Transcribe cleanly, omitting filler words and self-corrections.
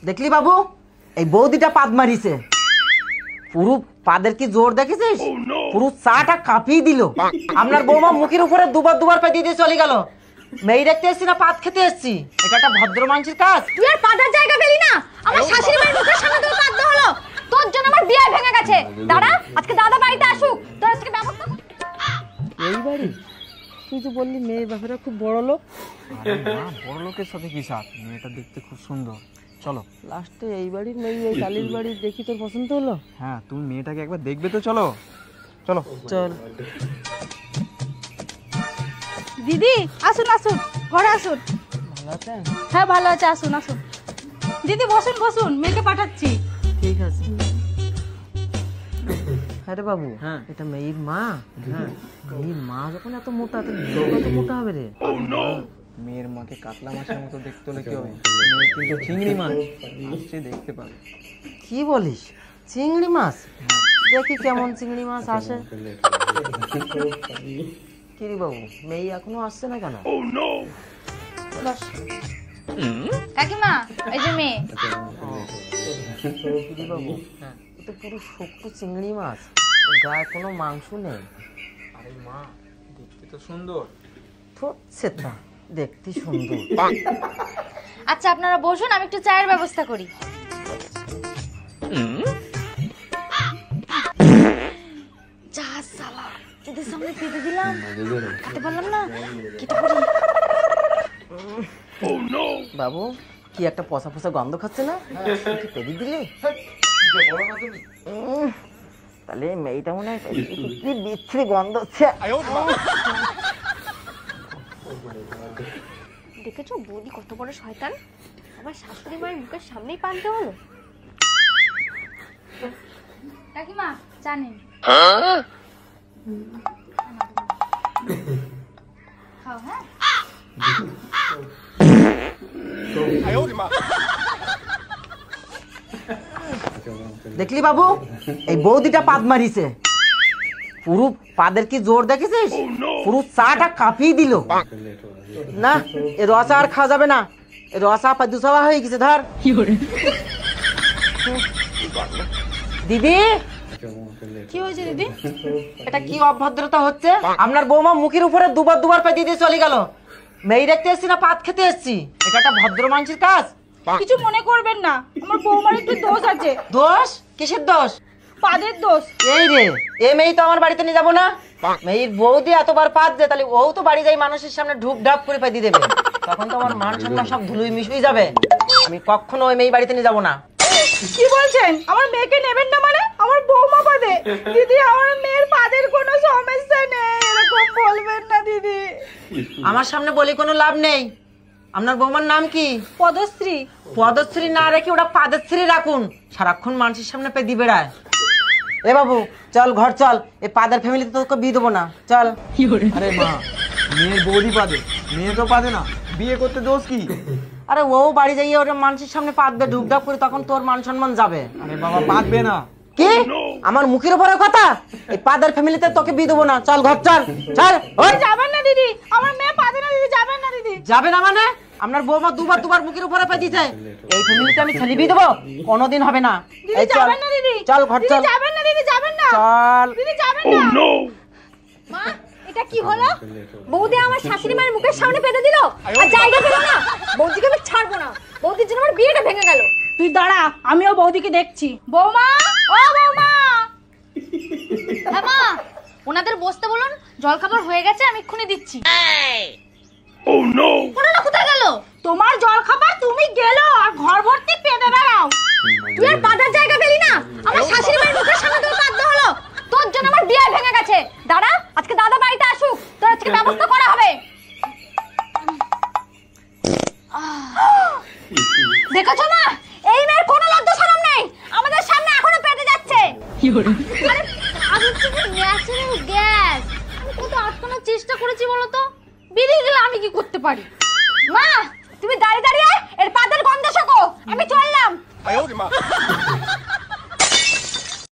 দেখলি বাবু, এই বৌদিটা পাদ মারিছে। পুরো পাদের কি জোর দেখেছিস? পুরো চাটা কাঁপিয়ে দিল। আপনার বৌমা মুখের উপরে দুবার পা দিয়ে চলে গেল। মেয়ে দেখতে এসছি না পাদ খেতে এসছি? এটা একটা ভদ্র মানুষের কাজ। তুই আর পাদার জায়গা পেলি না? আমার শাশুড়ি মায়ের মুখের সামনে তোর পাদ হলো। তোর জন্য আমার বিয়ে ভেঙে গেছে। দাঁড়া, আজকে দাদা বাড়িতে আসুক, তোর আজকে ব্যবস্থা কর। এই বাড়ি? তুই তো বললি মেয়ের ব্যাপারে খুব বড় লোক। বড় লোকের সাথে কি সাথ? মেয়েটা দেখতে খুব সুন্দর। চলো লাস্টে এই বাড়ির মেয়ে এই কালির বাড়ির দেখি তোর পছন্দ হলো? হ্যাঁ, তুমি মেয়েটাকে একবার দেখবে তো। চলো চলো চল। দিদি আসুন আসুন, ঘরে আসুন। ভালো আছেন? হ্যাঁ ভালো আছে, আসুন আসুন। দিদি বসুন বসুন, মেয়েকে পাঠাচ্ছি। ঠিক আছে। আরে বাবু, হ্যাঁ। এটা মেয়ের মা? হ্যাঁ। মেয়ের মা যখন এত মোটা, তো কত মোটা হবে রে? মেয়ের মাকে কাতলা মাছের মতো দেখতে হলে কি হবে? মেয়ে কিন্তু চিংড়ি মাছ আসছে, দেখতে পাবে। কি বলিস? চিংড়ি মাছ? দেখি কেমন চিংড়ি মাছ আসে। কি রে বাবু, মেয়ে এখনো আসছে না কেন? কাকিমা, এই যে মেয়ে। কি রে বাবু, এ তো পুরো শক্ত চিংড়ি মাছ, গায়ে কোনো মাংস নেই। আরে মা, দেখতে তো সুন্দর। সেটা দেখতে সুন্দর। আচ্ছা আপনারা বসুন, আমি একটু চায়ের ব্যবস্থা করি। যা সালা, তোদের সামনে পেতে দিলাম, খেতে পারলাম না। কেটে পড়ি। বাবু, কি একটা পচা পচা গন্ধ খাচ্ছে না? পেদি দিলে? তাহলে মেয়েটা মনে হয় কি বিচ্ছিরি গন্ধ হচ্ছে। দেখেছো বৌদি কত বড় শয়তান, আমার শাশুড়ি মায়ের মুখের সামনেই পানতে হলো। কাকিমা জানেন, খাও। হ্যাঁ দেখলি বাবু, এই বৌদিটা পাদ মারিছে। পুরো পাদের কি জোর দেখেছিস? পুরো চাটা কাঁপিয়ে দিল। না, এ রসা আর খাওয়া যাবে না। এ রসা দুসাওয়া হয়ে গেছে। ধর দিদি। কি হয়েছে দিদি? এটা কি অভদ্রতা হচ্ছে? আপনার বৌমা মুখের উপরে দুবার পা দিয়ে চলে গেল। মেয়ে দেখতে এসছি না পাদ খেতে এসছি? এটা একটা ভদ্র মানুষের কাজ। কিছু মনে করবেন না, আমার বৌমার একটু দোষ আছে। দোষ? কিসের দোষ? পাদের দোষ। এই রে, এ মেয়ে তো আমার বাড়িতে নিয়ে যাবো না। মেয়ের বৌদি এতবার পাদ দেয়, তাহলে ও তো বাড়ি যাই মানুষের সামনে ঢুপ ঢাপ করে পাই দিয়ে দেবে। তখন তো আমার মান সম্মান সব ধুলোই মিশুই যাবে। আমি কখনো ওই মেয়ে বাড়িতে নিয়ে যাবো না। কি বলছেন? আমার মেয়েকে নেবেন না মানে? আমার বৌমা পাদে। দিদি, আমার মেয়ের পাদের কোনো সমস্যা নেই, এরকম বলবেন না দিদি। আমার সামনে বলে কোনো লাভ নেই। আপনার বৌমার নাম কি? পদশ্রী। পদশ্রী না রেখে ওটা পাদশ্রী রাখুন। সারাক্ষণ মানুষের সামনে পেদি বেড়ায়। এ বাবু চল, ঘর চল। এই পাদের ফ্যামিলিতে তোকে বিয়ে দেবো না। চল। আরে মা, মেয়ের বৌদি পাদে, মেয়ে তো পাদে না। বিয়ে করতে দোষ কি? আরে ও বাড়ি যাইয়ে ওটা মানুষের সামনে পাদবে ঢুক ঢাপ করে, তখন তোর মান সম্মান যাবে। আরে বাবা, পাদবে না। কি আমার মুখের উপরে কথা? এই পাদের ফ্যামিলিতে তোকে বিয়ে দেবো না। চল ঘর চল। চল। ওই যাবেন না দিদি, আমার মেয়ে পাদে না দিদি, যাবেন না দিদি। যাবে না মানে? আপনার বৌমা দুবার মুখের উপরে পা দিয়েছে। এই ফ্যামিলিতে আমি ছেলে বিয়ে দেবো? কোনোদিন হবে না। দিদি যাবেন না দিদি। চল ঘর চল। যাবেন না দিদি, যাবেন না। চল। দিদি যাবেন না। মা, এটা কি হলো? বৌদি আমার শাশুড়ি মায়ের মুখের সামনে পেতে দিল, আর জায়গা পেল না। বৌদিকে আমি ছাড়বো না। বৌদির জন্য আমার বিয়েটা ভেঙে গেল। তুই দাঁড়া, আমিও বৌদিকে দেখছি। বৌমা, ও বৌমা। হ্যাঁ মা, ওনাদের বসতে বলুন, জলখাবার হয়ে গেছে, আমি এক্ষুনি দিচ্ছি। ওনারা কোথায় গেল? তোমার জলখাবার তুমি গেলো, আর ঘর ভর্তি পেতে বেড়াও। তুই আর পাদার জায়গা পেলি না? আমার শাশুড়ি মায়ের মুখের সামনে তোর পাদ্য হলো। তোর জন্য আমার বিয়ে ভেঙে গেছে। দাঁড়া, আজকে দাদা বাড়িতে আসুক, তোর আজকে ব্যবস্থা করা হবে। দেখেছো মা, এই মেয়ের কোনো লজ্জা শরম নেই, আমাদের সামনে এখনো পেতে যাচ্ছে। আরে আগে থেকে ন্যাচারাল গ্যাস, আমি কত আটকানোর চেষ্টা করেছি বলো তো? বেরিয়ে গেলে আমি কি করতে পারি? মা, তুমি দাঁড়িয়ে দাঁড়িয়ে এর পাদের গন্ধ শোকো, আমি চললাম।